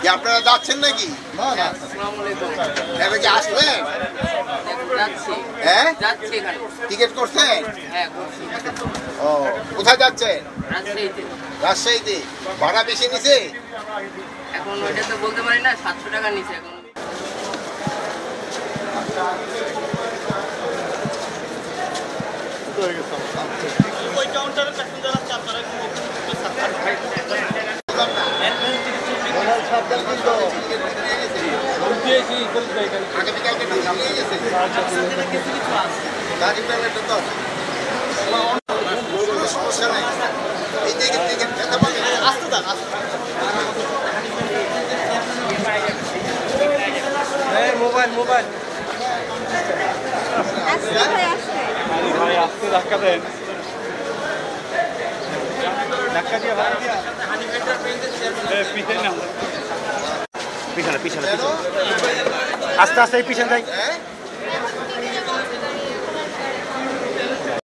কি আপনারা যাচ্ছেন নাকি? কি আসলেন? হ্যাঁ, টিকিট করছেন? ও, কোথায় যাচ্ছেন? রাজশাহীতে। ভাড়া বেশি নিছে? এখন ওইটা তো বলতে পারি না, 700 টাকা নিচে এখন। ওই কাউন্টারে প্যাসেঞ্জার আছে আপনারা সমস্যা নাই। এই টিকিট আসতে দেন। মোবাইল মোবাইল ভাই আসতে ধাক্কা দেন, ধাক্কা দিয়ে ভাড়া দিয়া পিছনে পিছনে পিছনে আস্তে আস্তে পিছনে যাই।